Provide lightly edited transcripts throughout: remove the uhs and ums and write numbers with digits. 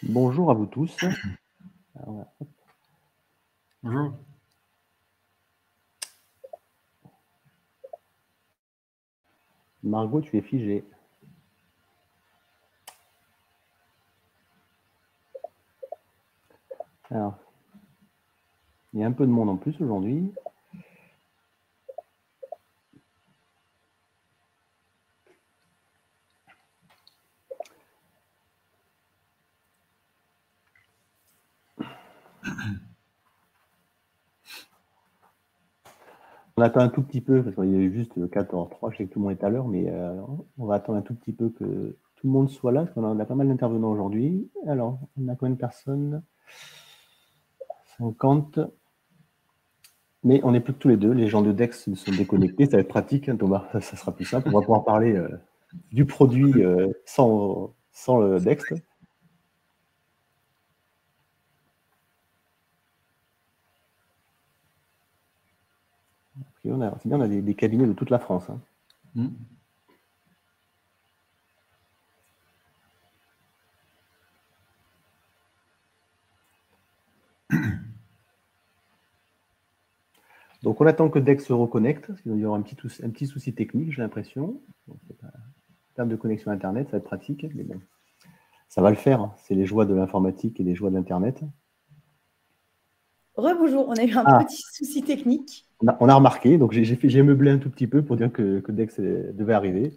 Bonjour à vous tous. Alors, Bonjour. Margot, tu es figée. Alors, il y a un peu de monde en plus aujourd'hui. On attend un tout petit peu, parce qu'il y a eu juste 14h03, je sais que tout le monde est à l'heure, mais on va attendre un tout petit peu que tout le monde soit là, parce qu'on a pas mal d'intervenants aujourd'hui. Alors, on a combien de personnes? 50. Mais on n'est plus que tous les deux. Les gens de Dex sont déconnectés. Ça va être pratique, hein, Thomas. Ça sera plus simple. On va pouvoir parler du produit sans Dex. C'est bien, on a des cabinets de toute la France. Hein. Donc, on attend que Dex se reconnecte, parce qu'il y aura un petit souci technique, j'ai l'impression. En termes de connexion Internet, ça va être pratique, mais bon, ça va le faire. Hein. C'est les joies de l'informatique et les joies d'Internet. Rebonjour, on a eu un petit souci technique. On a remarqué, donc j'ai meublé un tout petit peu pour dire que Dex devait arriver.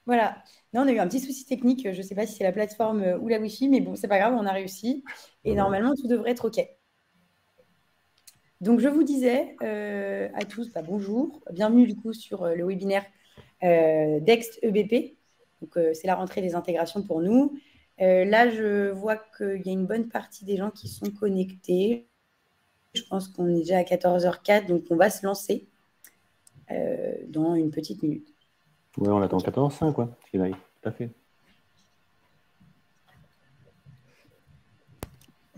Voilà. Non, on a eu un petit souci technique. Je ne sais pas si c'est la plateforme ou la Wi-Fi, mais bon, c'est pas grave, on a réussi. Et normalement, tout devrait être OK. Donc, je vous disais à tous, bonjour. Bienvenue du coup sur le webinaire Dext EBP. Donc, c'est la rentrée des intégrations pour nous. Là, je vois qu'il y a une bonne partie des gens qui sont connectés. Je pense qu'on est déjà à 14h04, donc on va se lancer dans une petite minute. Oui, on attend 14h05, quoi. Tout à fait.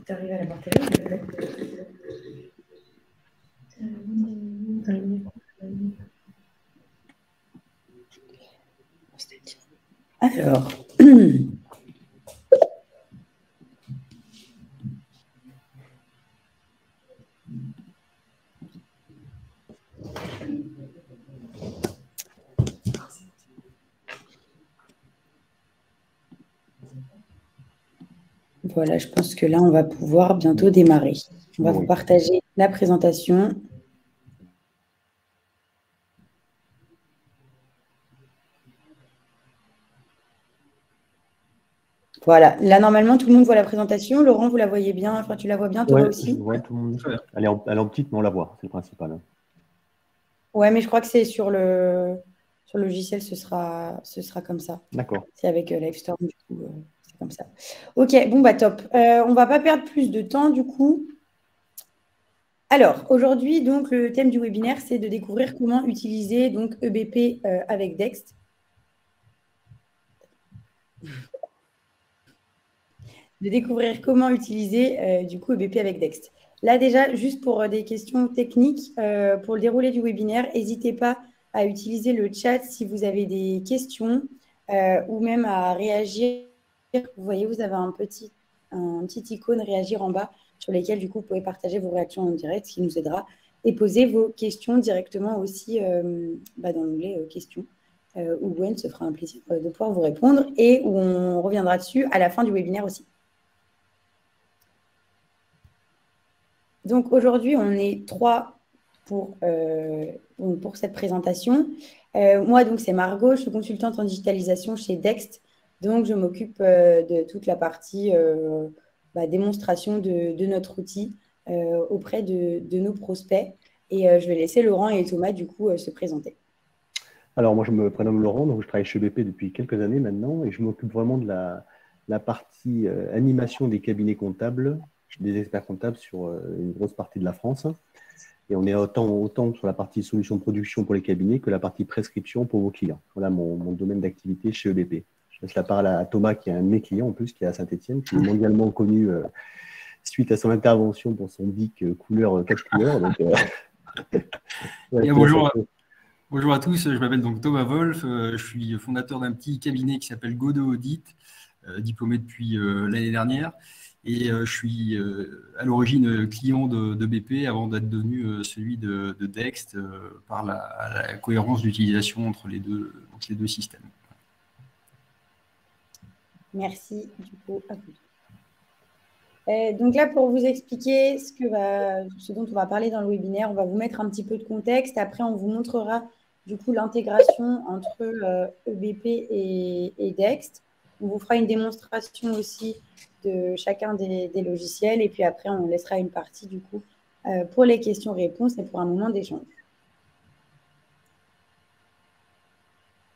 Tu arrives à la porter. Alors. Voilà, je pense que là, on va pouvoir bientôt démarrer. On va vous partager la présentation. Voilà, là, normalement, tout le monde voit la présentation. Laurent, vous la voyez bien? Enfin, tu la vois bien, toi aussi? Oui, tout le monde. Elle est en petite, mais on la voit, c'est le principal. Ouais, mais je crois que c'est sur le logiciel, ce sera comme ça. D'accord. C'est avec Livestorm, du coup, c'est comme ça. Ok, bon, top. On ne va pas perdre plus de temps, du coup. Alors, aujourd'hui, donc, le thème du webinaire, c'est de découvrir comment utiliser donc, EBP avec Dext. De découvrir comment utiliser, du coup, EBP avec Dext. Là, déjà, juste pour des questions techniques, pour le déroulé du webinaire, n'hésitez pas à utiliser le chat si vous avez des questions ou même à réagir. Vous voyez, vous avez un petit icône réagir en bas sur lesquels, du coup, vous pouvez partager vos réactions en direct, ce qui nous aidera, et poser vos questions directement aussi dans l'onglet questions, où Gwen se fera un plaisir de pouvoir vous répondre et où on reviendra dessus à la fin du webinaire aussi. Donc, aujourd'hui, on est 3 pour cette présentation. Moi, donc, c'est Margot, je suis consultante en digitalisation chez Dext. Donc, je m'occupe de toute la partie démonstration de notre outil auprès de nos prospects. Et je vais laisser Laurent et Thomas, du coup, se présenter. Alors, moi, je me prénomme Laurent, donc je travaille chez EBP depuis quelques années maintenant, et je m'occupe vraiment de la partie animation des cabinets comptables, des experts comptables sur une grosse partie de la France. Et on est autant sur la partie solution de production pour les cabinets que la partie prescription pour vos clients. Voilà mon domaine d'activité chez EBP. Je laisse la parole à Thomas, qui est un de mes clients en plus, qui est à Saint-Etienne, qui est mondialement connu suite à son intervention pour son bic couleur 4 couleurs. Donc, bonjour Bonjour à tous, je m'appelle donc Thomas Wolf, je suis fondateur d'un petit cabinet qui s'appelle Godot Audit, diplômé depuis l'année dernière. Et je suis à l'origine client de BP avant d'être devenu celui de Dext par la cohérence d'utilisation entre les deux systèmes. Merci du coup à vous. Donc là, pour vous expliquer ce dont on va parler dans le webinaire, on va vous mettre un petit peu de contexte. Après, on vous montrera du coup l'intégration entre EBP et Dext. On vous fera une démonstration aussi de chacun des logiciels. Et puis après, on laissera une partie du coup pour les questions-réponses et pour un moment d'échange.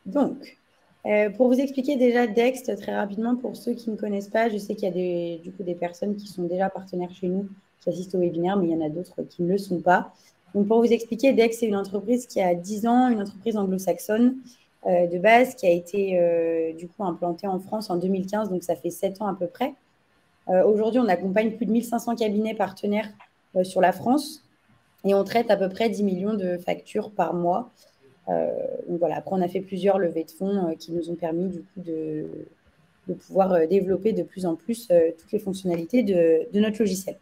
Donc, pour vous expliquer déjà Dext très rapidement, pour ceux qui ne connaissent pas, je sais qu'il y a des personnes qui sont déjà partenaires chez nous, qui assistent au webinaire, mais il y en a d'autres qui ne le sont pas. Donc, pour vous expliquer, Dext, c'est une entreprise qui a 10 ans, une entreprise anglo-saxonne de base, qui a été du coup implantée en France en 2015, donc ça fait 7 ans à peu près. Aujourd'hui, on accompagne plus de 1500 cabinets partenaires sur la France et on traite à peu près 10 millions de factures par mois. Donc voilà, après, on a fait plusieurs levées de fonds qui nous ont permis du coup de pouvoir développer de plus en plus toutes les fonctionnalités de notre logiciel.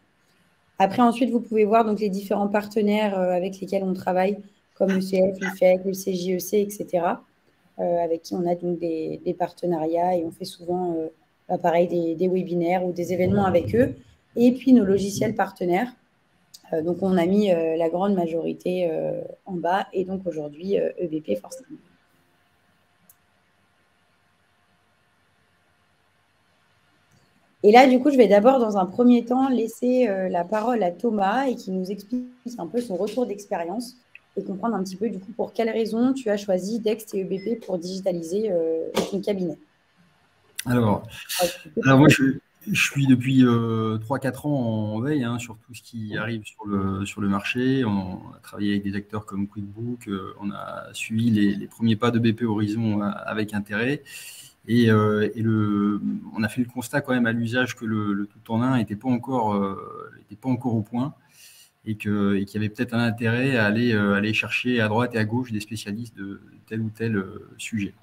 Après, ensuite, vous pouvez voir donc, les différents partenaires avec lesquels on travaille, comme le CF, l'IFEC, le CJEC, etc., avec qui on a donc des partenariats et on fait souvent pareil, des webinaires ou des événements avec eux. Et puis, nos logiciels partenaires. Donc, on a mis la grande majorité en bas et donc aujourd'hui, EBP forcément. Et là, du coup, je vais d'abord, dans un premier temps, laisser la parole à Thomas et qui nous explique un peu son retour d'expérience et comprendre un petit peu, du coup, pour quelles raisons tu as choisi Dext et EBP pour digitaliser ton cabinet. Alors moi, je suis depuis 3-4 ans en veille sur tout ce qui arrive sur le marché. On a travaillé avec des acteurs comme QuickBook, on a suivi les premiers pas de BP Horizon avec intérêt. Et on a fait le constat quand même à l'usage que le tout en un n'était pas encore au point et qu'il y avait peut-être un intérêt à aller chercher à droite et à gauche des spécialistes de tel ou tel sujet.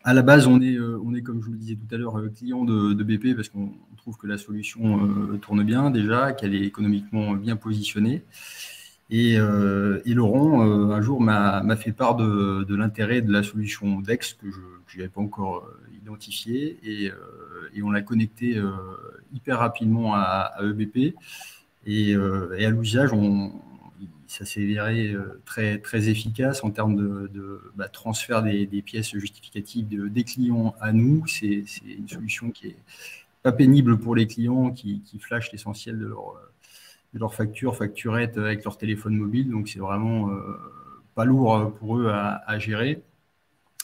À la base, on est, comme je vous le disais tout à l'heure, client de BP parce qu'on trouve que la solution tourne bien déjà, qu'elle est économiquement bien positionnée. Et Laurent, un jour, m'a fait part de l'intérêt de la solution Dext que je n'avais pas encore identifiée. Et on l'a connecté hyper rapidement à EBP. Et à l'usage, ça s'est avéré très, très efficace en termes de transfert des pièces justificatives des clients à nous. C'est une solution qui n'est pas pénible pour les clients qui flashent l'essentiel de leur facturette avec leur téléphone mobile. Donc, c'est vraiment pas lourd pour eux à gérer.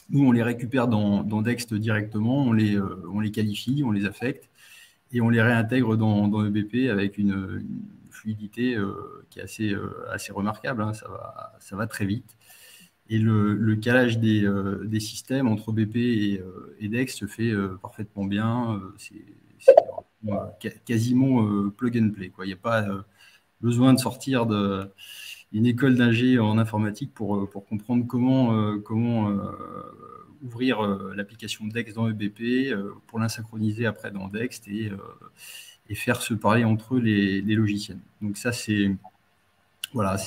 Nous, on les récupère dans Dext directement, on les qualifie, on les affecte et on les réintègre dans EBP avec une fluidité qui est assez remarquable. Ça va très vite. Et le calage des systèmes entre BP et Dext se fait parfaitement bien. C'est quasiment plug and play, quoi. Il n'y a pas besoin de sortir d'une école d'ingé en informatique pour comprendre comment ouvrir l'application Dext dans EBP, pour l'insynchroniser après dans Dext et faire se parler entre eux les logiciels. Donc ça, c'est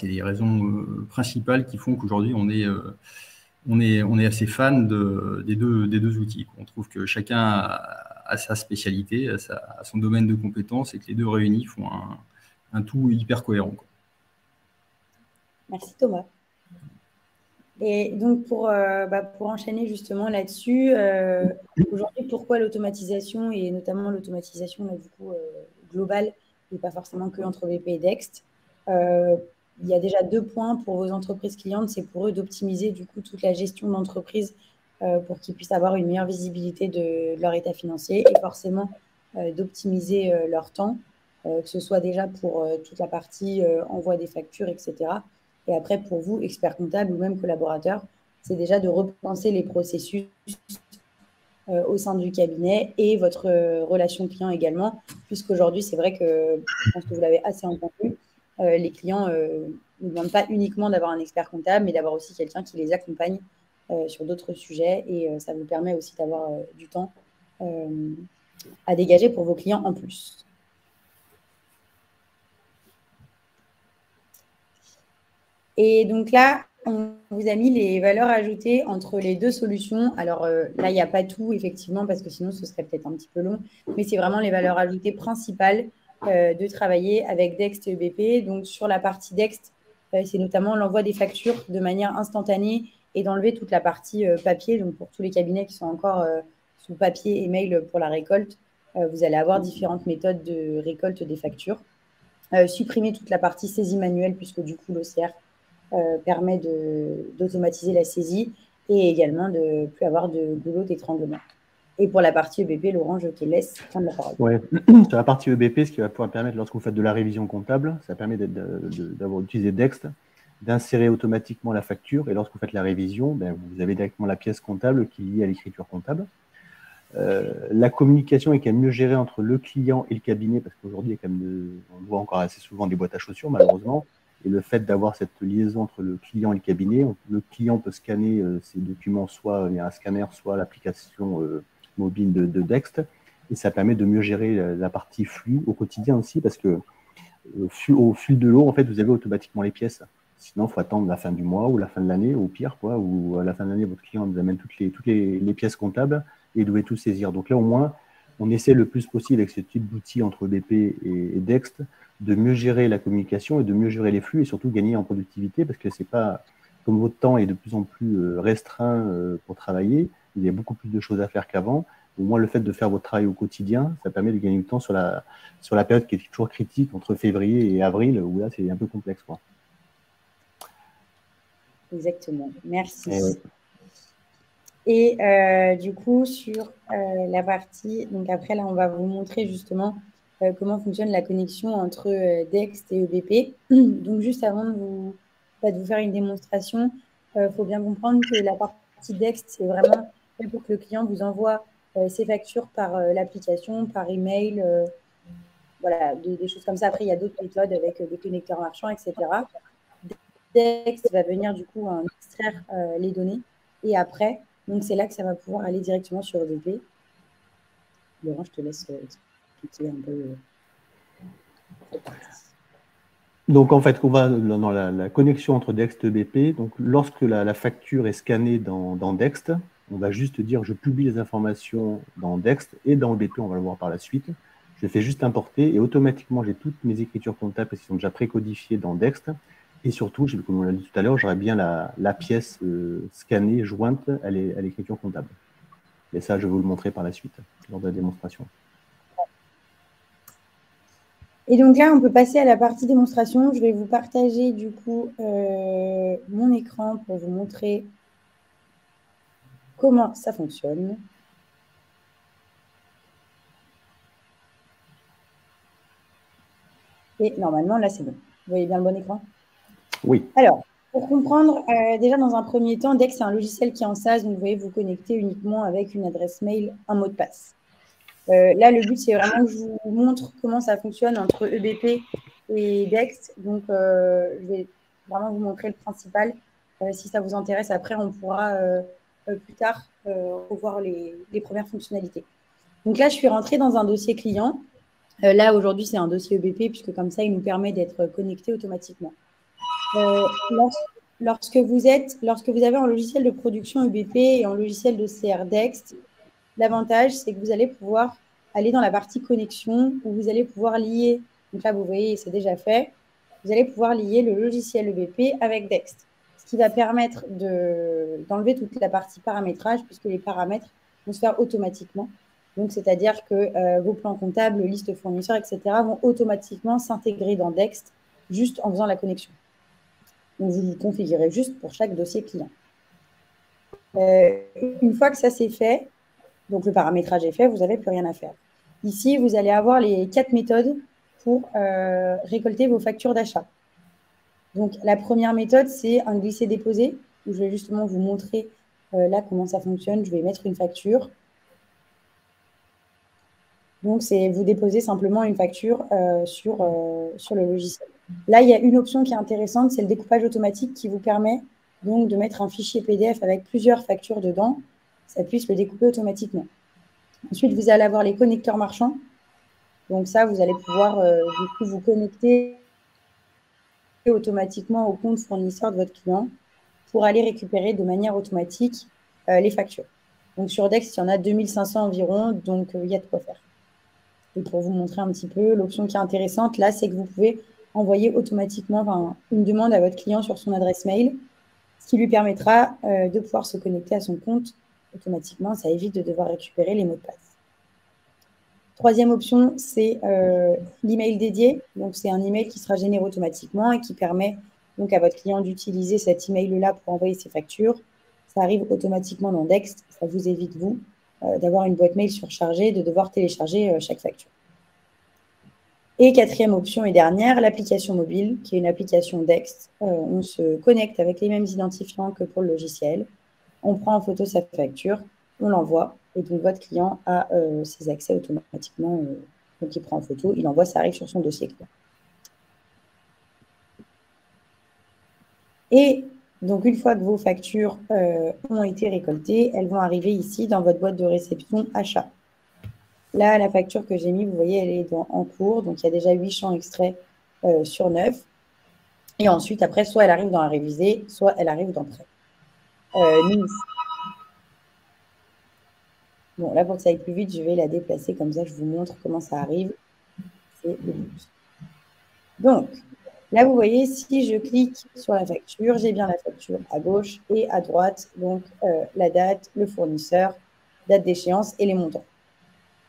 les raisons principales qui font qu'aujourd'hui, on est assez fan des deux outils. On trouve que chacun a sa spécialité, a son domaine de compétences et que les deux réunis font un tout hyper cohérent. Merci Thomas. Et donc, pour enchaîner justement là-dessus, aujourd'hui, pourquoi l'automatisation et notamment l'automatisation globale et pas forcément que entre BP et Dext il y a déjà 2 points pour vos entreprises clientes. C'est pour eux d'optimiser du coup toute la gestion d'entreprise pour qu'ils puissent avoir une meilleure visibilité de leur état financier et forcément d'optimiser leur temps, que ce soit déjà pour toute la partie envoi des factures, etc. Et après, pour vous, experts comptables ou même collaborateurs, c'est déjà de repenser les processus au sein du cabinet et votre relation client également, puisqu'aujourd'hui, c'est vrai que, je pense que vous l'avez assez entendu, les clients ne demandent pas uniquement d'avoir un expert comptable, mais d'avoir aussi quelqu'un qui les accompagne sur d'autres sujets. Et ça vous permet aussi d'avoir du temps à dégager pour vos clients en plus. Et donc là, on vous a mis les valeurs ajoutées entre les deux solutions. Alors là, il n'y a pas tout, effectivement, parce que sinon, ce serait peut-être un petit peu long. Mais c'est vraiment les valeurs ajoutées principales de travailler avec Dext et EBP. Donc, sur la partie Dext, c'est notamment l'envoi des factures de manière instantanée et d'enlever toute la partie papier. Donc, pour tous les cabinets qui sont encore sous papier et mail pour la récolte, vous allez avoir différentes méthodes de récolte des factures. Supprimer toute la partie saisie manuelle, puisque du coup, l'OCR permet d'automatiser la saisie et également de ne plus avoir de goulot d'étranglement. Et pour la partie EBP, Laurent, je te laisse prendre la parole. Ouais. Sur la partie EBP, ce qui va pouvoir permettre, lorsque vous faites de la révision comptable, ça permet d'avoir utilisé Dext, d'insérer automatiquement la facture. Et lorsque vous faites la révision, vous avez directement la pièce comptable qui est liée à l'écriture comptable. La communication est quand même mieux gérée entre le client et le cabinet, parce qu'aujourd'hui, il y a quand même on voit encore assez souvent des boîtes à chaussures, malheureusement. Et le fait d'avoir cette liaison entre le client et le cabinet, le client peut scanner ses documents soit via un scanner, soit l'application mobile de Dext, et ça permet de mieux gérer la partie flux au quotidien aussi, parce que au fil de l'eau, en fait, vous avez automatiquement les pièces. Sinon, il faut attendre la fin du mois ou la fin de l'année, au pire, quoi, ou à la fin de l'année, votre client vous amène toutes les pièces comptables et vous devez tout saisir. Donc là, au moins, on essaie le plus possible avec ce type d'outils entre BP et Dext de mieux gérer la communication et de mieux gérer les flux et surtout gagner en productivité, parce que c'est pas, comme votre temps est de plus en plus restreint pour travailler, il y a beaucoup plus de choses à faire qu'avant. Au moins, le fait de faire votre travail au quotidien, ça permet de gagner du temps sur la période qui est toujours critique entre février et avril, où là, c'est un peu complexe, quoi. Exactement. Merci. Et du coup, sur la partie, donc après, là, on va vous montrer justement comment fonctionne la connexion entre Dext et EBP. Donc, juste avant de vous faire une démonstration, il faut bien comprendre que la partie Dext, c'est vraiment fait pour que le client vous envoie ses factures par l'application, par email, voilà, des choses comme ça. Après, il y a d'autres méthodes avec des connecteurs marchands, etc. Dext va venir du coup extraire les données et après, donc c'est là que ça va pouvoir aller directement sur EBP. Laurent, je te laisse expliquer un peu cette partie. Donc en fait, on va dans la connexion entre Dext et EBP. Donc lorsque la facture est scannée dans Dext, on va juste dire je publie les informations dans Dext et dans EBP, on va le voir par la suite. Je fais juste importer et automatiquement j'ai toutes mes écritures comptables qui sont déjà précodifiées dans Dext. Et surtout, comme on l'a dit tout à l'heure, j'aurai bien la pièce scannée, jointe à l'écriture comptable. Et ça, je vais vous le montrer par la suite, lors de la démonstration. Et donc là, on peut passer à la partie démonstration. Je vais vous partager du coup mon écran pour vous montrer comment ça fonctionne. Et normalement, là, c'est bon. Vous voyez bien le bon écran? Oui. Alors, pour comprendre, déjà dans un premier temps, Dext, c'est un logiciel qui est en SaaS, donc vous pouvez vous connecter uniquement avec une adresse mail, un mot de passe. Là, le but, c'est vraiment que je vous montre comment ça fonctionne entre EBP et Dext. Donc, je vais vraiment vous montrer le principal. Si ça vous intéresse, après, on pourra plus tard revoir les premières fonctionnalités. Donc là, je suis rentrée dans un dossier client. Là, aujourd'hui, c'est un dossier EBP, puisque comme ça, il nous permet d'être connecté automatiquement. Lorsque vous avez un logiciel de production EBP et un logiciel de CR Dext, l'avantage, c'est que vous allez pouvoir aller dans la partie connexion où vous allez pouvoir lier, donc là, vous voyez, c'est déjà fait, vous allez pouvoir lier le logiciel EBP avec Dext, ce qui va permettre d'enlever toute la partie paramétrage puisque les paramètres vont se faire automatiquement. Donc, c'est-à-dire que vos plans comptables, listes fournisseurs, etc. vont automatiquement s'intégrer dans Dext juste en faisant la connexion. Donc, vous le configurez juste pour chaque dossier client. Une fois que ça c'est fait, donc le paramétrage est fait, vous n'avez plus rien à faire. Ici, vous allez avoir les 4 méthodes pour récolter vos factures d'achat. Donc, la première méthode, c'est un glisser-déposer, où je vais justement vous montrer là comment ça fonctionne. Je vais mettre une facture. Donc, c'est vous déposer simplement une facture sur le logiciel. Là, il y a une option qui est intéressante, c'est le découpage automatique qui vous permet donc de mettre un fichier PDF avec plusieurs factures dedans, ça puisse le découper automatiquement. Ensuite, vous allez avoir les connecteurs marchands. Donc ça, vous allez pouvoir du coup vous connecter automatiquement au compte fournisseur de votre client pour aller récupérer de manière automatique les factures. Donc sur Dext, il y en a 2500 environ, donc il y a de quoi faire. Et pour vous montrer un petit peu, l'option qui est intéressante là, c'est que vous pouvez envoyer automatiquement une demande à votre client sur son adresse mail, ce qui lui permettra de pouvoir se connecter à son compte automatiquement. Ça évite de devoir récupérer les mots de passe. Troisième option, c'est l'email dédié. Donc, c'est un email qui sera généré automatiquement et qui permet donc à votre client d'utiliser cet email-là pour envoyer ses factures. Ça arrive automatiquement dans Dext. Ça vous évite, vous, d'avoir une boîte mail surchargée, de devoir télécharger chaque facture. Et quatrième option et dernière, l'application mobile, qui est une application Dext. On se connecte avec les mêmes identifiants que pour le logiciel. On prend en photo sa facture, on l'envoie, et donc votre client a ses accès automatiquement. Donc il prend en photo, il envoie, ça arrive sur son dossier client. Et donc une fois que vos factures ont été récoltées, elles vont arriver ici dans votre boîte de réception achat. Là, la facture que j'ai mise, vous voyez, elle est en cours. Donc, il y a déjà 8 champs extraits sur 9. Et ensuite, après, soit elle arrive dans la révisée, soit elle arrive dans prêt. Bon, là, pour que ça aille plus vite, je vais la déplacer. Comme ça, je vous montre comment ça arrive. C'est le but. Donc, là, vous voyez, si je clique sur la facture, j'ai bien la facture à gauche et à droite. Donc, la date, le fournisseur, date d'échéance et les montants.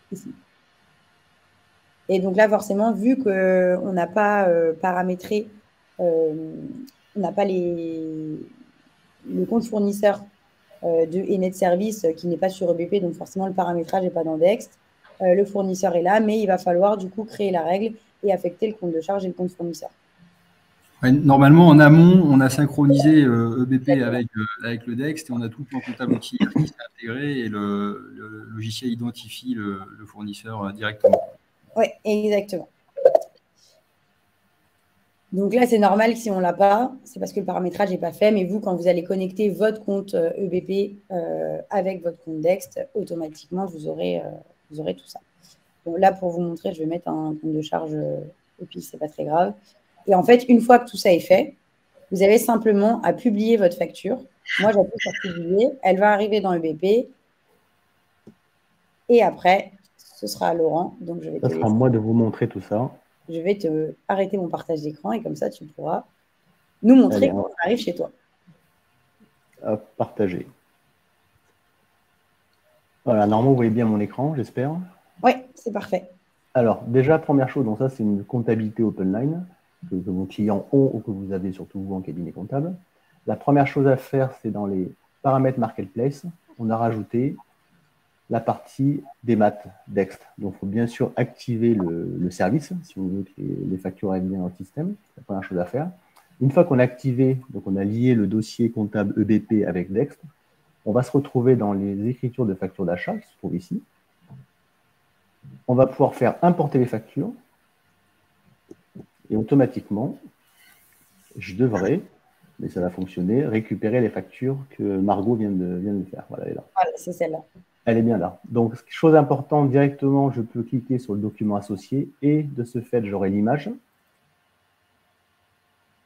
Ici. Et donc là, forcément, vu qu'on n'a pas paramétré, on n'a pas le compte fournisseur de Enet Service qui n'est pas sur EBP, donc forcément, le paramétrage n'est pas dans Dext. Le fournisseur est là, mais il va falloir du coup créer la règle et affecter le compte de charge et le compte fournisseur. Ouais, normalement, en amont, on a synchronisé EBP avec le Dext et on a tout le plan comptable outil qui s'est intégré et le logiciel identifie le fournisseur directement. Oui, exactement. Donc là, c'est normal que si on ne l'a pas, c'est parce que le paramétrage n'est pas fait. Mais vous, quand vous allez connecter votre compte EBP avec votre compte Dext, automatiquement, vous aurez tout ça. Donc là, pour vous montrer, je vais mettre un compte de charge et puis ce n'est pas très grave. Et en fait, une fois que tout ça est fait, vous avez simplement à publier votre facture. Moi, j'appuie sur publier. Elle va arriver dans EBP. Et après, ce sera à Laurent. Donc, je vais ça sera à moi de vous montrer tout ça. Je vais te arrêter mon partage d'écran et comme ça, tu pourras nous montrer comment ça arrive chez toi. Hop, partager. Voilà, normalement, vous voyez bien mon écran, j'espère. Oui, c'est parfait. Alors, déjà, première chose, donc ça, c'est une comptabilité OpenLine que vos clients ont ou que vous avez surtout vous en cabinet comptable. La première chose à faire, c'est dans les paramètres Marketplace, on a rajouté la partie des maths Dext. Donc, il faut bien sûr activer le service si vous voulez que les factures aillent bien dans le système. C'est la première chose à faire. Une fois qu'on a activé, donc on a lié le dossier comptable EBP avec Dext, on va se retrouver dans les écritures de factures d'achat qui se trouvent ici. On va pouvoir faire importer les factures et automatiquement, je devrais, mais ça va fonctionner, récupérer les factures que Margot vient de faire. Voilà, elle est là. Voilà, c'est celle-là. Elle est bien là. Donc, chose importante, directement, je peux cliquer sur le document associé et de ce fait, j'aurai l'image.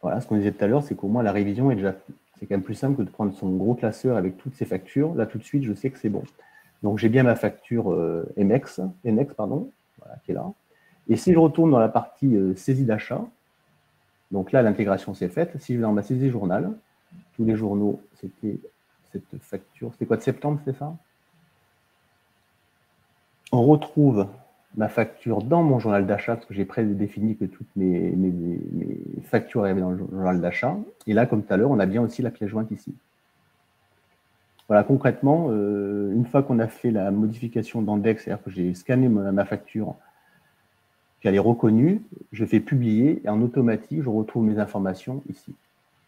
Voilà, ce qu'on disait tout à l'heure, c'est qu'au moins la révision est déjà... C'est quand même plus simple que de prendre son gros classeur avec toutes ces factures. Là, tout de suite, je sais que c'est bon. Donc, j'ai bien ma facture NX, voilà, qui est là. Et si je retourne dans la partie saisie d'achat, donc là, l'intégration s'est faite. Si je vais dans ma saisie journal, tous les journaux, c'était cette facture. C'était quoi, de septembre, c'est ça? On retrouve ma facture dans mon journal d'achat, parce que j'ai prédéfini que toutes mes factures arrivaient dans le journal d'achat. Et là, comme tout à l'heure, on a bien aussi la pièce jointe ici. Voilà, concrètement, une fois qu'on a fait la modification dans Dext, c'est-à-dire que j'ai scanné ma facture, qu'elle est reconnue, je fais publier et en automatique, je retrouve mes informations ici.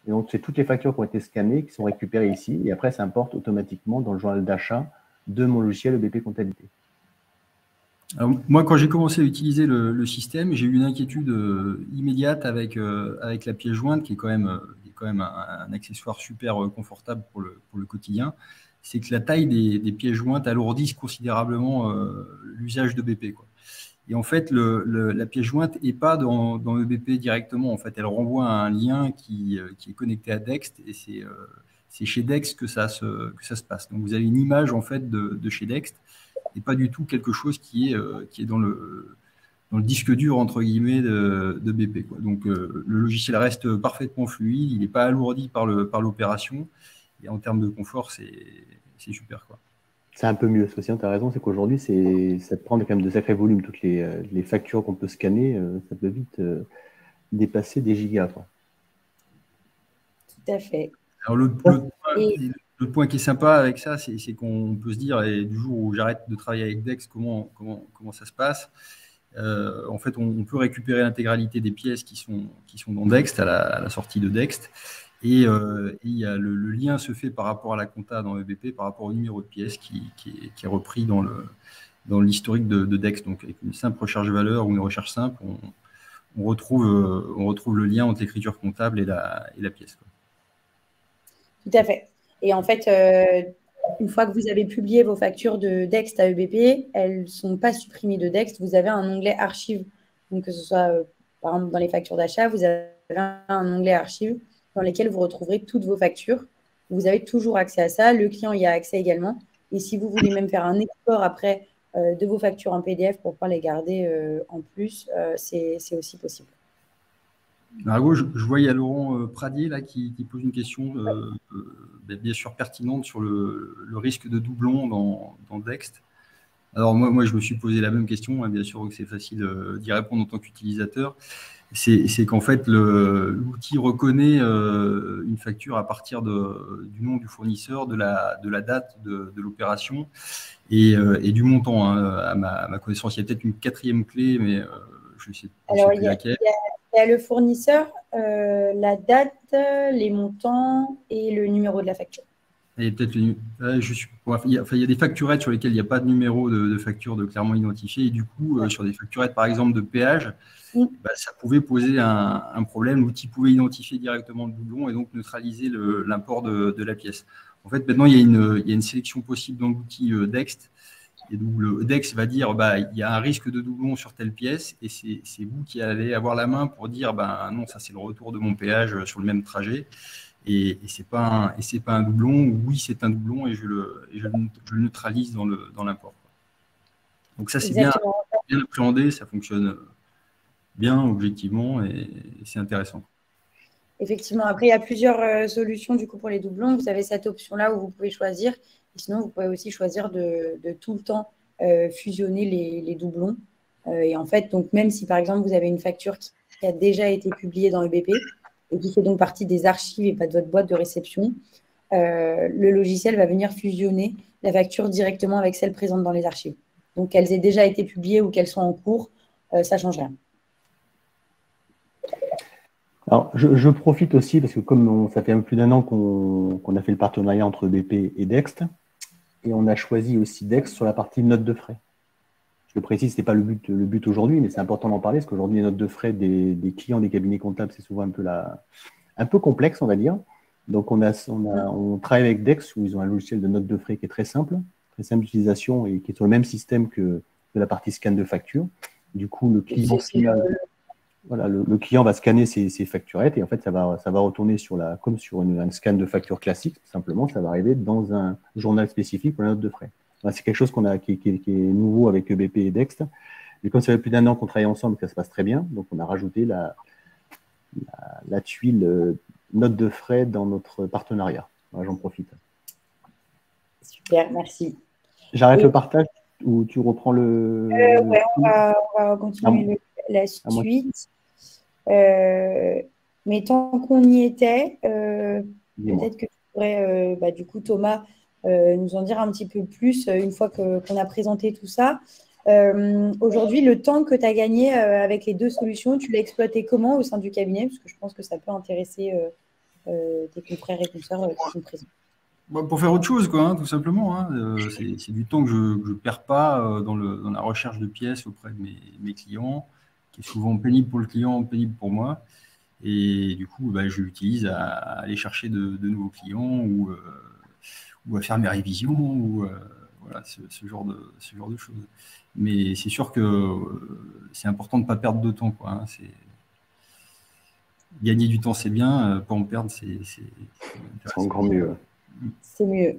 Et donc, c'est toutes les factures qui ont été scannées, qui sont récupérées ici, et après, ça importe automatiquement dans le journal d'achat de mon logiciel EBP Comptabilité. Alors, moi, quand j'ai commencé à utiliser le système, j'ai eu une inquiétude immédiate avec la pièce jointe, qui est quand même un accessoire super confortable pour le quotidien. C'est que la taille des pièces jointes alourdissent considérablement l'usage de BP, quoi. Et en fait, la pièce jointe n'est pas dans EBP directement. En fait, elle renvoie à un lien qui est connecté à Dext, et c'est chez Dext que ça se passe. Donc, vous avez une image en fait de chez Dext, et pas du tout quelque chose qui est dans le disque dur, entre guillemets, de BP, quoi. Donc, le logiciel reste parfaitement fluide, il n'est pas alourdi par l'opération, et en termes de confort, c'est super, quoi. C'est un peu mieux. Ce que tu as raison, c'est qu'aujourd'hui, ça te prend quand même de sacrés volumes. Toutes les factures qu'on peut scanner, ça peut vite dépasser des gigas, quoi. Tout à fait. Alors, l'autre point qui est sympa avec ça, c'est qu'on peut se dire, et du jour où j'arrête de travailler avec Dext, comment ça se passe. En fait, on peut récupérer l'intégralité des pièces qui sont dans Dext à la sortie de Dext. Et il y a le lien se fait par rapport à la compta dans EBP, par rapport au numéro de pièce qui est repris dans l'historique de Dext. Donc, avec une simple recherche-valeur ou une recherche simple, on retrouve le lien entre l'écriture comptable et la pièce, quoi. Tout à fait. Et en fait, une fois que vous avez publié vos factures de Dext à EBP, elles ne sont pas supprimées de Dext. Vous avez un onglet archives. Donc, que ce soit, par exemple, dans les factures d'achat, vous avez un onglet archives dans lequel vous retrouverez toutes vos factures. Vous avez toujours accès à ça. Le client y a accès également. Et si vous voulez même faire un export après de vos factures en PDF pour pouvoir les garder en plus, c'est aussi possible. Margot, je vois, il y a Laurent Pradier là, qui pose une question bien sûr pertinente sur le risque de doublon dans Dext. Alors moi, je me suis posé la même question, hein, bien sûr que c'est facile d'y répondre en tant qu'utilisateur. C'est qu'en fait, l'outil reconnaît une facture à partir du nom du fournisseur, de la date de l'opération et du montant, hein. À ma connaissance, il y a peut-être une quatrième clé, mais je ne sais plus laquelle. Il y a le fournisseur, la date, les montants et le numéro de la facture. Et peut-être il y a des facturettes sur lesquelles il n'y a pas de numéro de facture clairement identifié. Et du coup, sur des facturettes, par exemple, de péage, ça pouvait poser un problème. L'outil pouvait identifier directement le doublon et donc neutraliser l'import de la pièce. En fait, maintenant, il y a une sélection possible dans l'outil Dext. Et donc, le Dext va dire il y a un risque de doublon sur telle pièce, et c'est vous qui allez avoir la main pour dire non, ça c'est le retour de mon péage sur le même trajet, et c'est pas un doublon, ou oui c'est un doublon, et je le neutralise dans l'import. Donc ça c'est bien appréhendé, ça fonctionne bien objectivement, et c'est intéressant. Effectivement, après il y a plusieurs solutions du coup pour les doublons. Vous avez cette option là où vous pouvez choisir. Et sinon, vous pouvez aussi choisir de tout le temps fusionner les doublons. Et en fait, donc, même si, par exemple, vous avez une facture qui a déjà été publiée dans EBP et qui fait donc partie des archives et pas de votre boîte de réception, le logiciel va venir fusionner la facture directement avec celle présente dans les archives. Donc, qu'elles aient déjà été publiées ou qu'elles soient en cours, ça ne change rien. Alors, je profite aussi, parce que comme ça fait plus d'un an qu'on a fait le partenariat entre BP et Dext, et on a choisi aussi Dext sur la partie notes de frais. Je le précise, ce n'est pas le but aujourd'hui, mais c'est important d'en parler, parce qu'aujourd'hui, les notes de frais des clients des cabinets comptables, c'est souvent un peu complexe, on va dire. Donc, on travaille avec Dext, où ils ont un logiciel de notes de frais qui est très simple d'utilisation, et qui est sur le même système que la partie scan de facture. Du coup, le client voilà, le client va scanner ses facturettes, et en fait, ça va retourner comme sur un scan de facture classique. Simplement, ça va arriver dans un journal spécifique pour la note de frais. C'est quelque chose qui est nouveau avec EBP et Dext. Et comme ça fait plus d'un an qu'on travaille ensemble, ça se passe très bien. Donc, on a rajouté la tuile note de frais dans notre partenariat. Voilà, j'en profite. Super, merci. J'arrête le partage ou tu reprends ouais, on va continuer la suite. Mais tant qu'on y était, peut-être que tu pourrais, du coup, Thomas, nous en dire un petit peu plus une fois qu'on a présenté tout ça. Aujourd'hui, le temps que tu as gagné avec les deux solutions, tu l'as exploité comment au sein du cabinet? Parce que je pense que ça peut intéresser tes confrères et consoeurs qui sont présents. Pour faire autre chose, quoi, hein, tout simplement. Hein. C'est du temps que je ne perds pas dans la recherche de pièces auprès de mes clients, qui est souvent pénible pour le client, pénible pour moi. Et du coup, je l'utilise à aller chercher de nouveaux clients ou à faire mes révisions ou voilà, ce genre de choses. Mais c'est sûr que c'est important de ne pas perdre de temps, quoi, hein. Gagner du temps, c'est bien. Pas en perdre, c'est encore mieux. C'est mieux.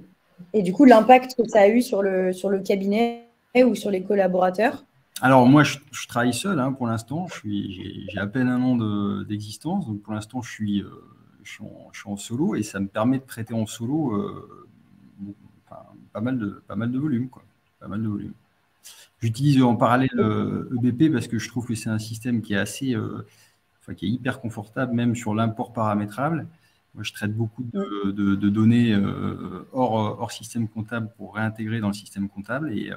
Et du coup, l'impact que ça a eu sur le cabinet ou sur les collaborateurs? Alors, moi, je travaille seul, hein, pour l'instant. J'ai à peine un an d'existence. Donc, pour l'instant, je suis en solo et ça me permet de traiter en solo pas mal de volume, quoi. Pas mal de volume. J'utilise en parallèle EBP parce que je trouve que c'est un système qui est qui est hyper confortable, même sur l'import paramétrable. Moi, je traite beaucoup de données hors système comptable pour réintégrer dans le système comptable et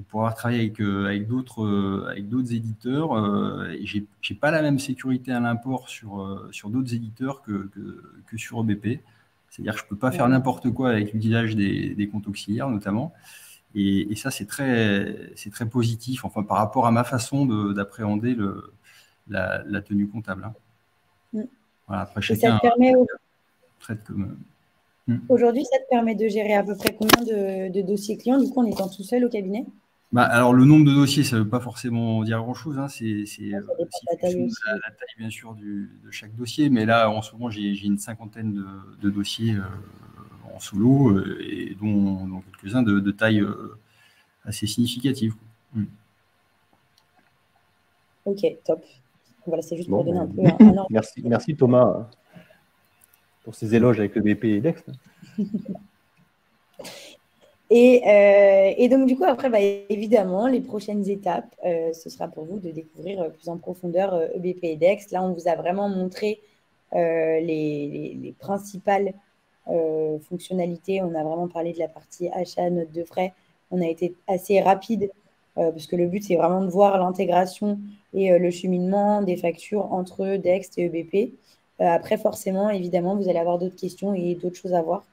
pour avoir travaillé avec d'autres éditeurs, j'ai pas la même sécurité à l'import sur d'autres éditeurs que sur EBP. C'est-à-dire que je peux pas faire n'importe quoi avec l'usage des comptes auxiliaires notamment. Et ça, c'est très positif, enfin, par rapport à ma façon d'appréhender la tenue comptable. Hein. Voilà, après, chacun traite comme. Aujourd'hui, ça te permet de gérer à peu près combien de dossiers clients, du coup, en étant tout seul au cabinet? Alors, le nombre de dossiers, ça ne veut pas forcément dire grand-chose. Hein. C'est la taille, la taille, bien sûr, de chaque dossier. Mais là, en ce moment, j'ai une cinquantaine de dossiers en solo et dont quelques-uns de taille assez significative. Ok, top. Voilà, c'est juste pour donner un peu un ordre. Merci Thomas pour ces éloges avec le BP et Dext. Et donc, du coup, après, évidemment, les prochaines étapes, ce sera pour vous de découvrir plus en profondeur EBP et Dext. Là, on vous a vraiment montré les principales fonctionnalités. On a vraiment parlé de la partie achat, note de frais. On a été assez rapide parce que le but, c'est vraiment de voir l'intégration et le cheminement des factures entre Dext et EBP. Après, forcément, évidemment, vous allez avoir d'autres questions et d'autres choses à voir.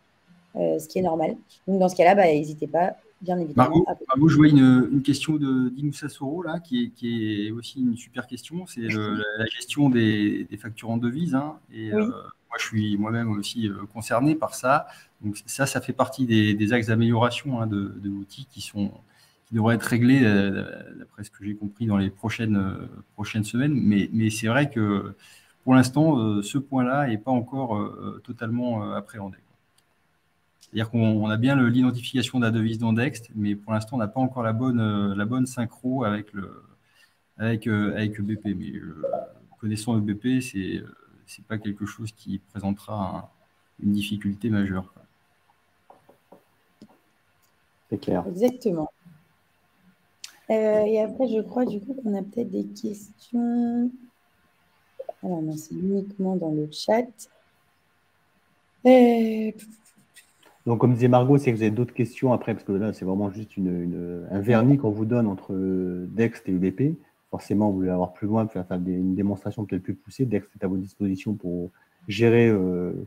Ce qui est normal. Donc, dans ce cas-là, n'hésitez pas, bien évidemment. Margot, je vois une question d'Inoussa Soro, là, qui est aussi une super question. C'est la gestion des factures en devise. Hein, et oui. Moi, je suis moi-même aussi concerné par ça. Donc, ça fait partie des axes d'amélioration, hein, de l'outil qui devraient être réglés, d'après ce que j'ai compris, dans les prochaines semaines. Mais c'est vrai que, pour l'instant, ce point-là n'est pas encore totalement appréhendé. C'est-à-dire qu'on a bien l'identification de la devise dans Dext, mais pour l'instant, on n'a pas encore la bonne synchro avec EBP. Mais connaissant EBP, c'est pas quelque chose qui présentera une difficulté majeure. C'est clair. Exactement. Et après, je crois du coup qu'on a peut-être des questions. Alors non, c'est uniquement dans le chat. Donc, comme disait Margot, c'est que vous avez d'autres questions après, parce que là, c'est vraiment juste un vernis qu'on vous donne entre Dext et EBP. Forcément, vous voulez avoir plus loin, faire une démonstration peut-être plus poussée. Dext est à votre disposition pour gérer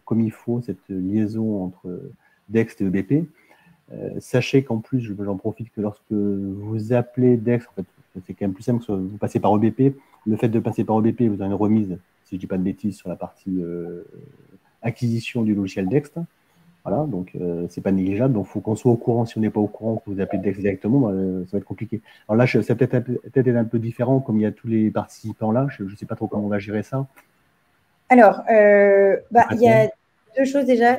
comme il faut cette liaison entre Dext et EBP. Sachez qu'en plus, j'en profite que lorsque vous appelez Dext, en fait, c'est quand même plus simple que vous passez par EBP. Le fait de passer par EBP, vous avez une remise, si je ne dis pas de bêtises, sur la partie acquisition du logiciel Dext. Voilà, donc c'est pas négligeable. Donc, il faut qu'on soit au courant. Si on n'est pas au courant, que vous appelez Dext directement, ça va être compliqué. Alors là, ça peut peut-être être un peu différent, comme il y a tous les participants là. Je ne sais pas trop comment on va gérer ça. Alors, il y a deux choses déjà.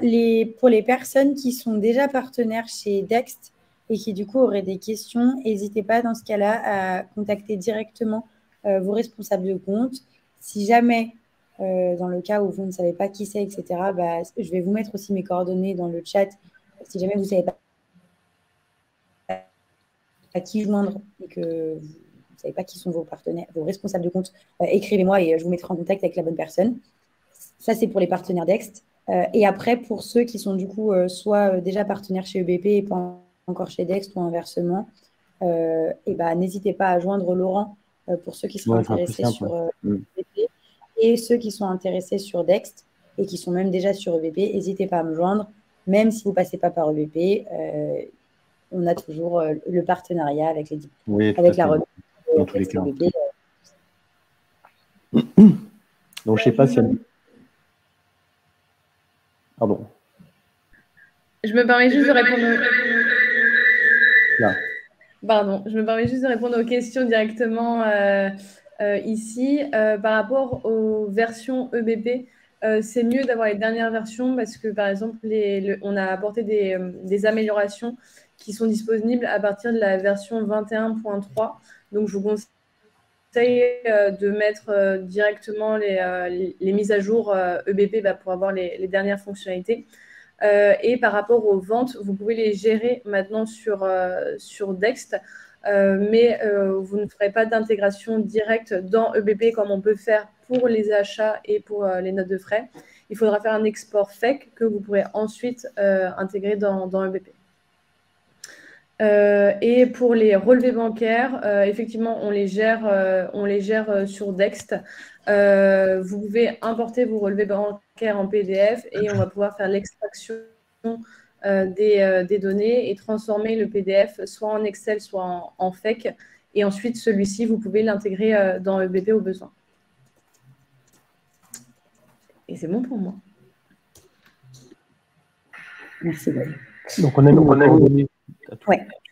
Pour les personnes qui sont déjà partenaires chez Dext et qui du coup auraient des questions, n'hésitez pas dans ce cas-là à contacter directement vos responsables de compte. Si jamais, dans le cas où vous ne savez pas qui c'est, etc., je vais vous mettre aussi mes coordonnées dans le chat. Si jamais vous ne savez pas à qui joindre et que vous ne savez pas qui sont vos partenaires, vos responsables de compte, écrivez-moi et je vous mettrai en contact avec la bonne personne. Ça, c'est pour les partenaires Dext. Et après, pour ceux qui sont du coup soit déjà partenaires chez EBP et pas encore chez Dext ou inversement, n'hésitez pas à joindre Laurent pour ceux qui sont intéressés sur EBP et ceux qui sont intéressés sur Dext et qui sont même déjà sur EBP, n'hésitez pas à me joindre. même si vous ne passez pas par EBP, on a toujours le partenariat avec avec la remise dans tous les cas. EBP. Donc, je ne sais pas si elle... Pardon. Je me permets juste de répondre. Pardon, je me permets juste de répondre aux questions directement ici. Par rapport aux versions EBP, c'est mieux d'avoir les dernières versions parce que, par exemple, on a apporté des améliorations qui sont disponibles à partir de la version 21.3. Donc, je vous conseille de mettre directement les mises à jour EBP pour avoir les dernières fonctionnalités. Et par rapport aux ventes, vous pouvez les gérer maintenant sur Dext, mais vous ne ferez pas d'intégration directe dans EBP comme on peut faire pour les achats et pour les notes de frais. Il faudra faire un export FEC que vous pourrez ensuite intégrer dans EBP. Et pour les relevés bancaires, effectivement, on les gère sur Dext. Vous pouvez importer vos relevés bancaires en PDF et on va pouvoir faire l'extraction des données et transformer le PDF soit en Excel, soit en FEC. Et ensuite, celui-ci, vous pouvez l'intégrer dans EBP au besoin. Et c'est bon pour moi. Merci. Donc, on a mis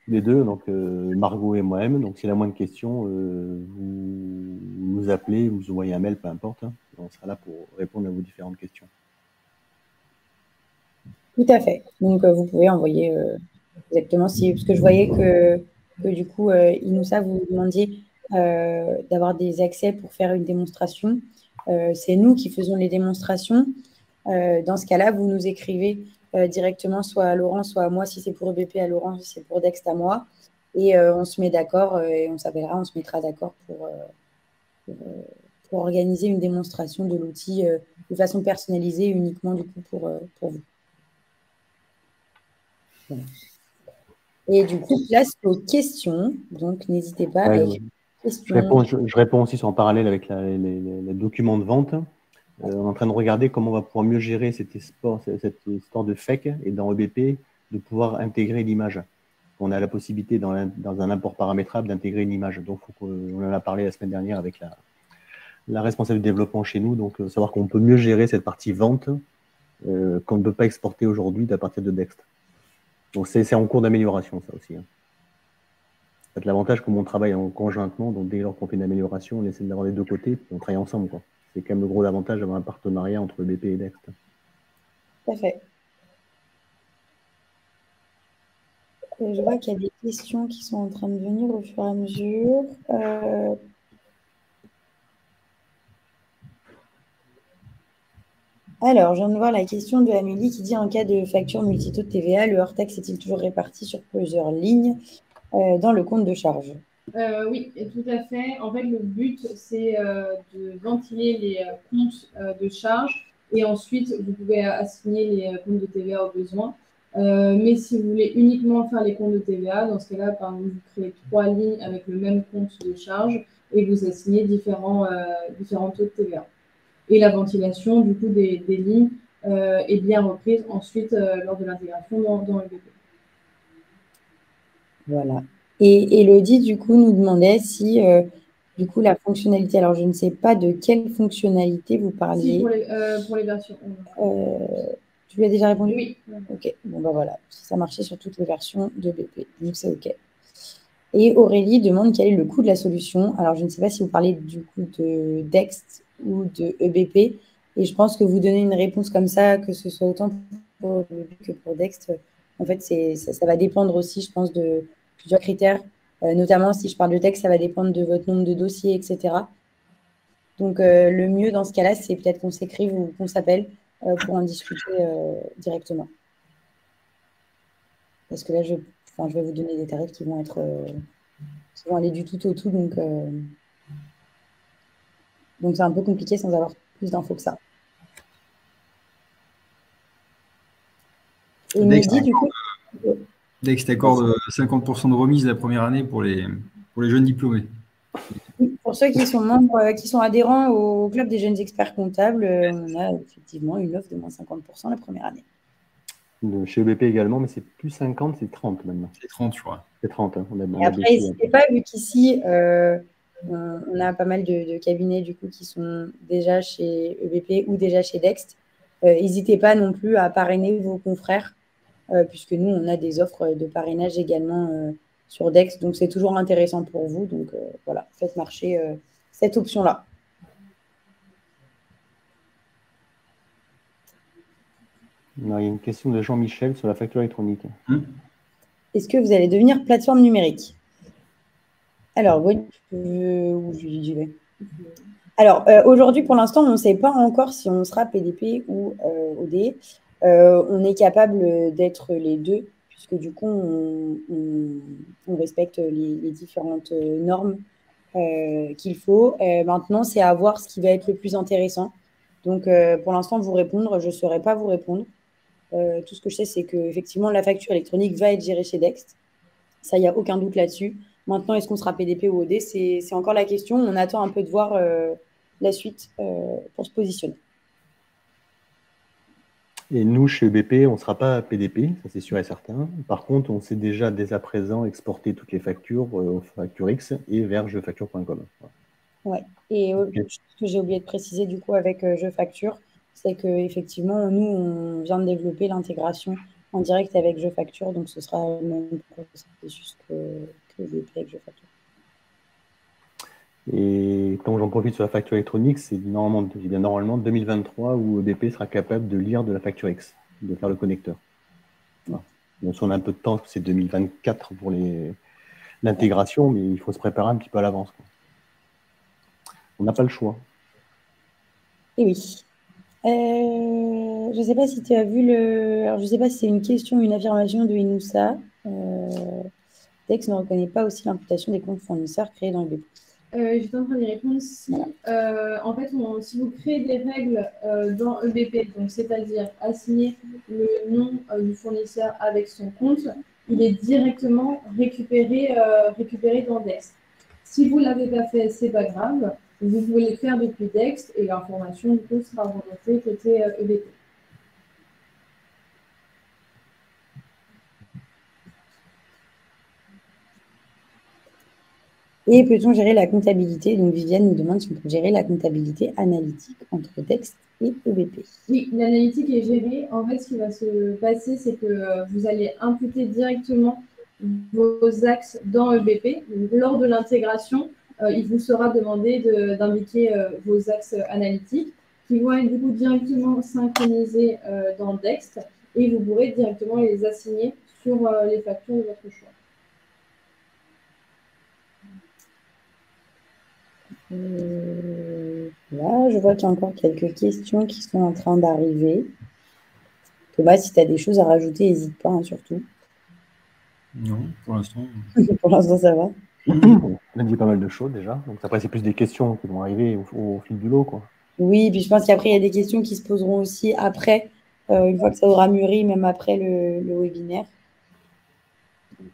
les deux, donc Margot et moi-même. Donc, s'il y a la moindre question, vous nous appelez, vous envoyez un mail, peu importe. Hein. On sera là pour répondre à vos différentes questions. Tout à fait. Donc, vous pouvez envoyer exactement parce que je voyais que du coup, Inoussa, vous demandiez d'avoir des accès pour faire une démonstration. C'est nous qui faisons les démonstrations. Dans ce cas-là, vous nous écrivez directement soit à Laurent, soit à moi, si c'est pour EBP à Laurent, si c'est pour Dext à moi. Et on se met d'accord et on s'appellera, on se mettra d'accord pour organiser une démonstration de l'outil de façon personnalisée uniquement du coup pour vous. Voilà. Et du coup, place aux questions. Donc, n'hésitez pas à écrire des questions. Je réponds aussi en parallèle avec les documents de vente. On est en train de regarder comment on va pouvoir mieux gérer cette histoire de FEC et dans EBP de pouvoir intégrer l'image. On a la possibilité dans un import paramétrable d'intégrer une image. Donc, on en a parlé la semaine dernière avec la responsable de développement chez nous. Donc, savoir qu'on peut mieux gérer cette partie vente qu'on ne peut pas exporter aujourd'hui à partir de Dext. Donc, c'est en cours d'amélioration, ça aussi. Hein. En fait, l'avantage, comme on travaille conjointement, donc dès lors qu'on fait une amélioration, on essaie d'avoir les deux côtés, puis on travaille ensemble, quoi. C'est quand même le gros avantage d'avoir un partenariat entre EBP et Dext. Tout à fait. Je vois qu'il y a des questions qui sont en train de venir au fur et à mesure. Alors, je viens de voir la question de Amélie qui dit en cas de facture multitaux de TVA, le hors-taxe est-il toujours réparti sur plusieurs lignes dans le compte de charge? Oui, tout à fait. En fait, le but, c'est de ventiler les comptes de charge et ensuite, vous pouvez assigner les comptes de TVA au besoin. Mais si vous voulez uniquement faire les comptes de TVA, dans ce cas-là, par exemple, vous créez 3 lignes avec le même compte de charge et vous assignez différents taux de TVA. Et la ventilation, du coup, des lignes est bien reprise ensuite lors de l'intégration dans EBP. Voilà. Et Elodie, du coup, nous demandait si, du coup, la fonctionnalité, alors je ne sais pas de quelle fonctionnalité vous parliez. Si, pour les versions. Tu lui as déjà répondu? Oui. Ok, bon ben voilà, ça marchait sur toutes les versions de BP, donc c'est ok. Et Aurélie demande quel est le coût de la solution. Alors, je ne sais pas si vous parlez du coût de Dext ou de EBP, et je pense que vous donnez une réponse comme ça, que ce soit autant pour EBP que pour Dext. En fait, ça va dépendre aussi, je pense, de plusieurs critères. Notamment, si je parle de Dext, ça va dépendre de votre nombre de dossiers, etc. Donc, le mieux dans ce cas-là, c'est peut-être qu'on s'écrive ou qu'on s'appelle pour en discuter directement. Parce que là, je vais vous donner des tarifs qui vont aller du tout au tout. Donc, c'est un peu compliqué sans avoir plus d'infos que ça. Et Mehdi, du coup... Dext accorde 50% de remise la première année pour les jeunes diplômés. Pour ceux qui sont membres, qui sont adhérents au Club des jeunes experts comptables, on a effectivement une offre de moins 50% la première année. Chez EBP également, mais c'est plus 50, c'est 30 maintenant. C'est 30, je crois. C'est 30. Hein. Et après, n'hésitez pas, vu qu'ici, on a pas mal de cabinets du coup, qui sont déjà chez EBP ou déjà chez Dext. N'hésitez pas non plus à parrainer vos confrères, puisque nous, on a des offres de parrainage également sur Dext. Donc, c'est toujours intéressant pour vous. Donc, voilà, faites marcher cette option-là. Non, il y a une question de Jean-Michel sur la facture électronique. Est-ce que vous allez devenir plateforme numérique? Alors, oui, où j'y vais. Alors, aujourd'hui, pour l'instant, on ne sait pas encore si on sera PDP ou OD. On est capable d'être les deux, puisque du coup, on respecte les différentes normes qu'il faut. Maintenant, c'est à voir ce qui va être le plus intéressant. Donc, pour l'instant, vous répondre, je ne saurais pas vous répondre. Tout ce que je sais, c'est qu'effectivement, la facture électronique va être gérée chez Dext. Ça, il n'y a aucun doute là-dessus. Maintenant, est-ce qu'on sera PDP ou OD? C'est encore la question. On attend un peu de voir la suite pour se positionner. Et nous, chez EBP, on ne sera pas PDP, ça c'est sûr et certain. Par contre, on sait déjà dès à présent exporter toutes les factures au Facture X et vers jefacture.com. Ouais. Et ce que j'ai oublié de préciser du coup avec JeFacture, c'est qu'effectivement, nous, on vient de développer l'intégration en direct avec JeFacture, donc ce sera le même processus que EBP avec JeFacture. Et quand j'en profite sur la facture électronique, c'est normalement 2023 où EBP sera capable de lire de la facture X, de faire le connecteur. Voilà. Donc, si on a un peu de temps, c'est 2024 pour l'intégration, mais il faut se préparer un petit peu à l'avance. On n'a pas le choix. Et oui. Je ne sais pas si tu as vu Alors, je ne sais pas si c'est une question ou une affirmation de Inoussa. Dex ne reconnaît pas aussi l'imputation des comptes fournisseurs créés dans EBP. J'étais en train d'y répondre. En fait, si vous créez des règles dans EBP, donc c'est-à-dire assigner le nom du fournisseur avec son compte, il est directement récupéré dans Dext. Si vous ne l'avez pas fait, ce n'est pas grave. Vous pouvez le faire depuis Dext et l'information du coup sera remontée côté EBP. Et peut-on gérer la comptabilité? Donc, Viviane nous demande si on peut gérer la comptabilité analytique entre Dext et EBP. Oui, l'analytique est gérée. En fait, ce qui va se passer, c'est que vous allez imputer directement vos axes dans EBP. Donc, lors de l'intégration, il vous sera demandé d'indiquer vos axes analytiques qui vont être du coup directement synchronisés dans Dext et vous pourrez directement les assigner sur les factures de votre choix. Là, je vois qu'il y a encore quelques questions qui sont en train d'arriver. Thomas, si tu as des choses à rajouter, n'hésite pas, hein, surtout. Non, pour l'instant. Pour l'instant, ça va. On a dit pas mal de choses déjà. Donc après, c'est plus des questions qui vont arriver au fil du lot, quoi. Oui, puis je pense qu'après, il y a des questions qui se poseront aussi après, une fois que ça aura mûri, même après le webinaire. Donc,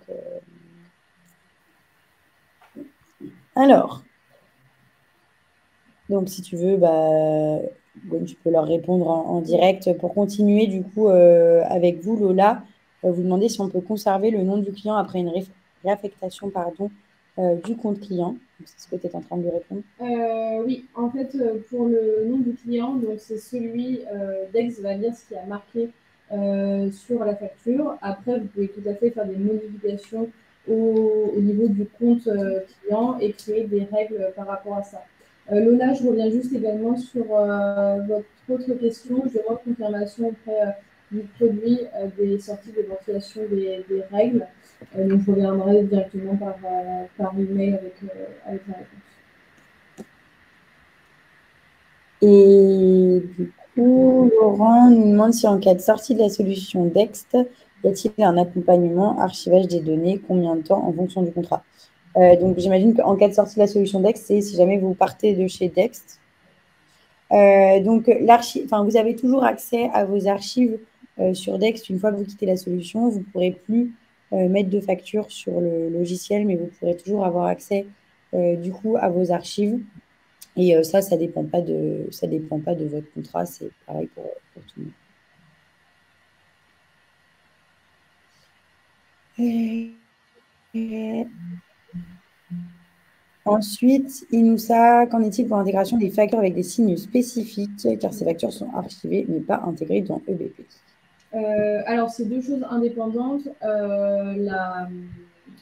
alors, donc si tu veux, tu peux leur répondre en direct. Pour continuer, du coup, avec vous, Lola, vous demandez si on peut conserver le nom du client après une réaffectation du compte client. C'est ce que tu es en train de lui répondre. Oui, en fait, pour le nom du client, donc c'est celui Dex va lire ce qui a marqué sur la facture. Après, vous pouvez tout à fait faire des modifications au niveau du compte client et créer des règles par rapport à ça. Lola, je reviens juste également sur votre autre question. Je demande confirmation auprès du produit des sorties de ventilation des règles. Donc, je reviendrai directement par email avec la réponse. Et du coup, Laurent nous demande si en cas de sortie de la solution Dext, y a-t-il un accompagnement, archivage des données, combien de temps en fonction du contrat? Donc, j'imagine qu'en cas de sortie de la solution Dext, c'est si jamais vous partez de chez Dext. Donc, vous avez toujours accès à vos archives sur Dext. Une fois que vous quittez la solution, vous ne pourrez plus mettre de facture sur le logiciel, mais vous pourrez toujours avoir accès du coup à vos archives. Et ça dépend pas de votre contrat. C'est pareil pour tout le monde. Ensuite, Inoussa, qu'en est-il pour l'intégration des factures avec des signes spécifiques, car ces factures sont archivées mais pas intégrées dans EBP? Alors, c'est deux choses indépendantes.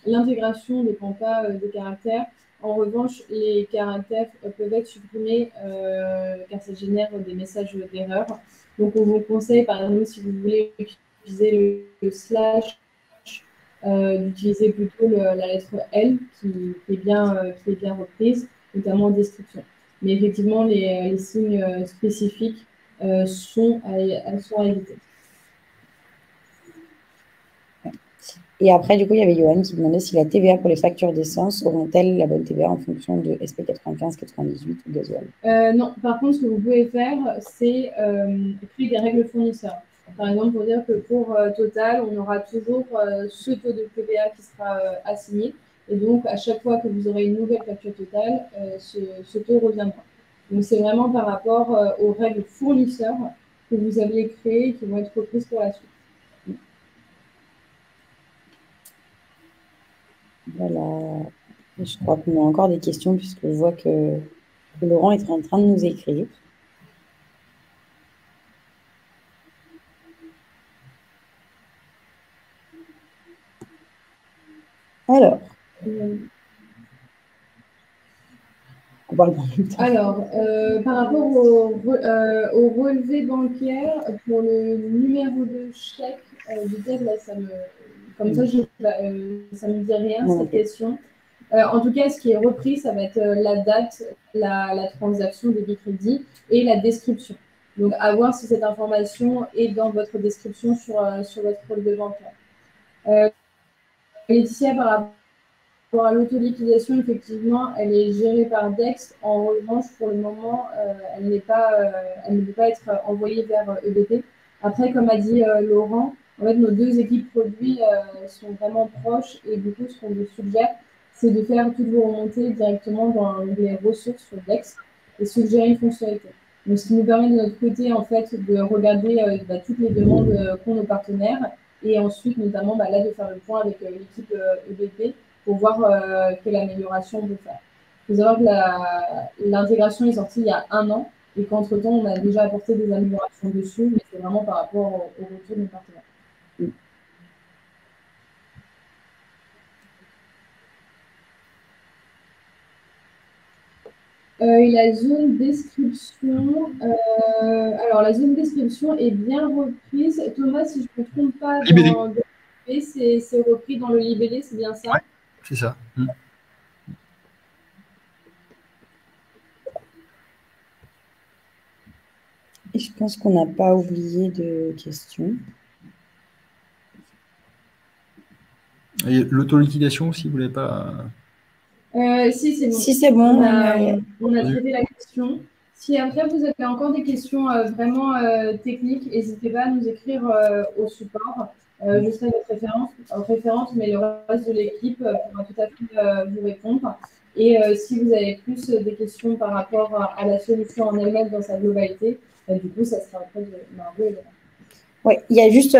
L'intégration ne dépend pas des caractères. En revanche, les caractères peuvent être supprimés car ça génère des messages d'erreur. Donc, on vous conseille, par exemple, si vous voulez utiliser le slash, d'utiliser plutôt la lettre L qui est bien reprise, notamment en description. Mais effectivement, les signes spécifiques sont à éviter. Et après, du coup, il y avait Johan qui demandait si la TVA pour les factures d'essence auront-elles la bonne TVA en fonction de SP95, 98 ou gasoil? Non, par contre, ce que vous pouvez faire, c'est créer des règles fournisseurs. Par exemple, pour dire que pour Total, on aura toujours ce taux de TVA qui sera assigné. Et donc, à chaque fois que vous aurez une nouvelle facture Total, ce taux reviendra. Donc, c'est vraiment par rapport aux règles fournisseurs que vous aviez créées et qui vont être reprises pour la suite. Voilà. Je crois qu'on a encore des questions puisque je vois que Laurent est en train de nous écrire. Alors, alors par rapport au relevé bancaire, pour le numéro de chèque, là, comme ça, ça ne me dit rien, cette question. En tout cas, ce qui est repris, ça va être la date, la transaction débit crédit et la description. Donc, à voir si cette information est dans votre description sur votre relevé bancaire. Laetitia, par rapport à l'autoliquidation, effectivement, elle est gérée par Dext. En revanche, pour le moment, elle ne peut pas être envoyée vers EBP. Après, comme a dit Laurent, en fait, nos deux équipes produits sont vraiment proches et du coup, ce qu'on vous suggère, c'est de faire toutes vos remontées directement dans les ressources sur Dext et suggérer une fonctionnalité. Donc, ce qui nous permet de notre côté, en fait, de regarder toutes les demandes qu'ont nos partenaires et ensuite, notamment, là, de faire le point avec l'équipe EBP pour voir quelle amélioration on peut faire. Il faut savoir que l'intégration est sortie il y a 1 an et qu'entre-temps, on a déjà apporté des améliorations dessus, mais c'est vraiment par rapport au retour de nos partenaires. Et la zone description, alors la zone description est bien reprise. Thomas, si je ne me trompe pas, c'est repris dans le libellé, c'est bien ça? Ouais, c'est ça. Et je pense qu'on n'a pas oublié de questions. L'autoliquidation, si vous ne l'avez pas. Si, c'est bon. Si, c'est bon. On a traité la question. Si après, vous avez encore des questions vraiment techniques, n'hésitez pas à nous écrire au support. Je serai votre référence, mais le reste de l'équipe pourra tout à fait vous répondre. Et si vous avez plus des questions par rapport à la solution en elle-même dans sa globalité, du coup, ça sera après de Margot et Laurent. Oui, il y a juste,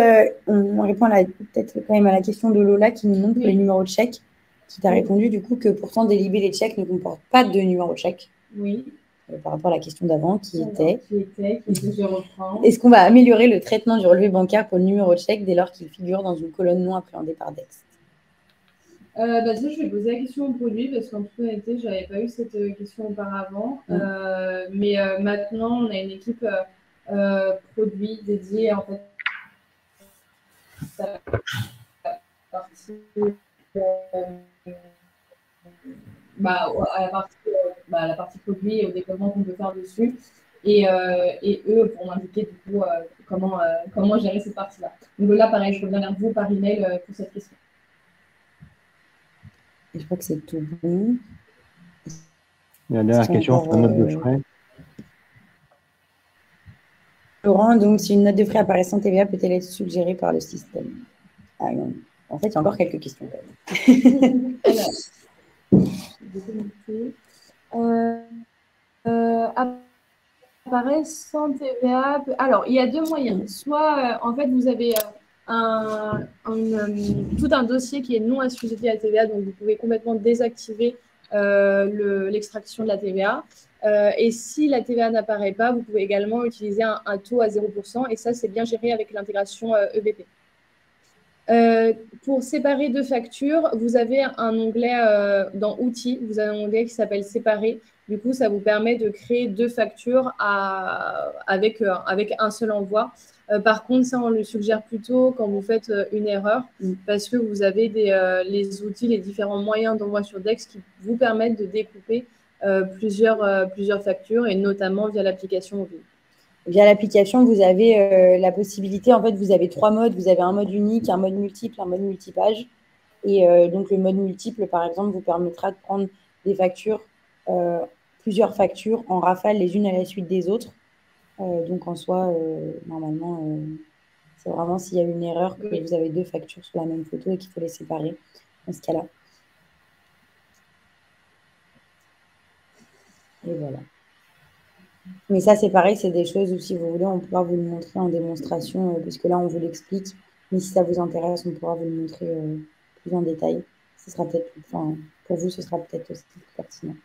on répond peut-être quand même à la question de Lola qui nous demande pour les numéros de chèque, qui t'a répondu du coup que pourtant des libellés de chèque ne comportent pas de numéro de chèque. Oui. Par rapport à la question d'avant qui était je reprends. Est-ce qu'on va améliorer le traitement du relevé bancaire pour le numéro de chèque dès lors qu'il figure dans une colonne non appréhendée par Dext? Ça, je vais poser la question au produit parce qu'en toute honnêteté, je n'avais pas eu cette question auparavant. Mais maintenant, on a une équipe produit dédiée en fait à la partie produit et au développement qu'on peut faire dessus. Et eux pour m'indiquer du coup comment gérer cette partie-là. Donc là, pareil, je reviens vers vous par email pour cette question. Et je crois que c'est tout bon. Et la dernière question, c'est la note de frais. Laurent, donc si une note de frais apparaît sans TVA, peut-elle être suggérée par le système? Ah, non. En fait, il y a encore quelques questions. Apparaît sans TVA. Alors, il y a deux moyens. Soit, en fait, vous avez tout un dossier qui est non assujetti à la TVA, donc vous pouvez complètement désactiver l'extraction de la TVA. Et si la TVA n'apparaît pas, vous pouvez également utiliser un taux à 0%, et ça, c'est bien géré avec l'intégration EBP. Pour séparer deux factures, vous avez un onglet dans Outils, vous avez un onglet qui s'appelle Séparer. Du coup, ça vous permet de créer deux factures avec un seul envoi. Par contre, ça, on le suggère plutôt quand vous faites une erreur, parce que vous avez les outils, les différents moyens d'envoi sur Dex qui vous permettent de découper plusieurs factures, et notamment via l'application mobile. Via l'application, vous avez la possibilité, en fait, vous avez 3 modes. Vous avez un mode unique, un mode multiple, un mode multipage. Et donc, le mode multiple, par exemple, vous permettra de prendre des factures, plusieurs factures en rafale, les unes à la suite des autres. Donc, en soi, normalement, c'est vraiment s'il y a une erreur que vous avez 2 factures sur la même photo et qu'il faut les séparer dans ce cas-là. Et voilà. Mais ça, c'est pareil, c'est des choses où, si vous voulez, on pourra vous le montrer en démonstration, puisque là, on vous l'explique. Mais si ça vous intéresse, on pourra vous le montrer plus en détail. Ce sera peut-être, enfin, pour vous, ce sera peut-être aussi plus pertinent.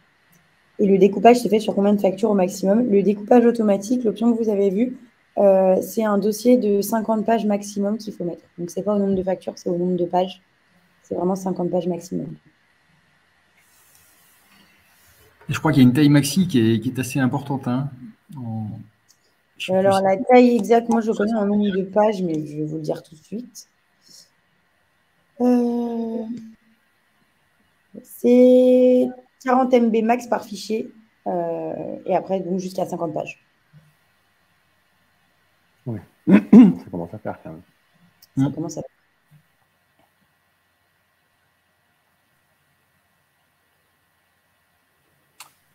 Et le découpage, c'est fait sur combien de factures au maximum? Le découpage automatique, l'option que vous avez vue, c'est un dossier de 50 pages maximum qu'il faut mettre. Donc, ce n'est pas au nombre de factures, c'est au nombre de pages. C'est vraiment 50 pages maximum. Et je crois qu'il y a une taille maxi qui est assez importante. Hein, alors, la taille exacte, moi, je connais en nombre de pages, mais je vais vous le dire tout de suite. C'est 40 MB max par fichier, et après, donc, jusqu'à 50 pages. Oui, ça commence à faire quand même. Ça commence à faire.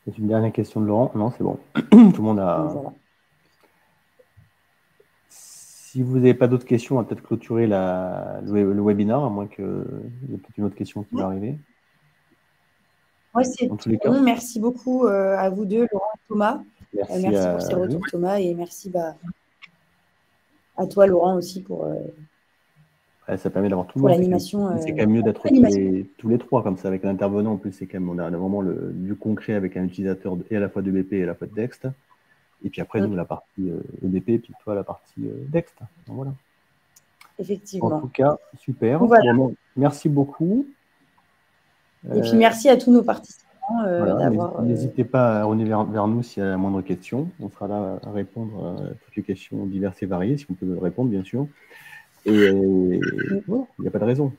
C'est une dernière question de Laurent. Non, c'est bon. Tout le monde a... Voilà. Si vous n'avez pas d'autres questions, on va peut-être clôturer le webinaire, à moins qu'il y ait peut-être une autre question qui va arriver. Moi, c'est bon. Merci beaucoup à vous deux, Laurent et Thomas. Merci pour ces retours, Thomas, et merci à toi, Laurent, aussi pour... ça permet d'avoir tout le monde. L'animation. C'est quand même mieux d'être tous les trois comme ça avec l'intervenant. En plus, c'est quand même, on a vraiment du concret avec un utilisateur et à la fois de BP et à la fois de Dext. Et puis après, nous, la partie EBP, et puis toi, la partie Dext. Donc, voilà. Effectivement. En tout cas, super. Voilà. Bon, merci beaucoup. Et puis, merci à tous nos participants d'avoir... N'hésitez pas à revenir vers nous s'il y a la moindre question. On sera là à répondre à toutes les questions diverses et variées, si on peut répondre, bien sûr. Et voilà, il n'y a pas de raison.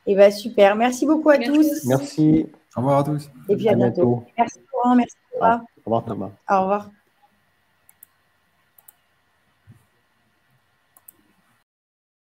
Et bien, super. Merci beaucoup à tous. Merci. Au revoir à tous. Et puis à bientôt. Merci Laurent, merci Thomas. Au revoir Thomas. Au revoir.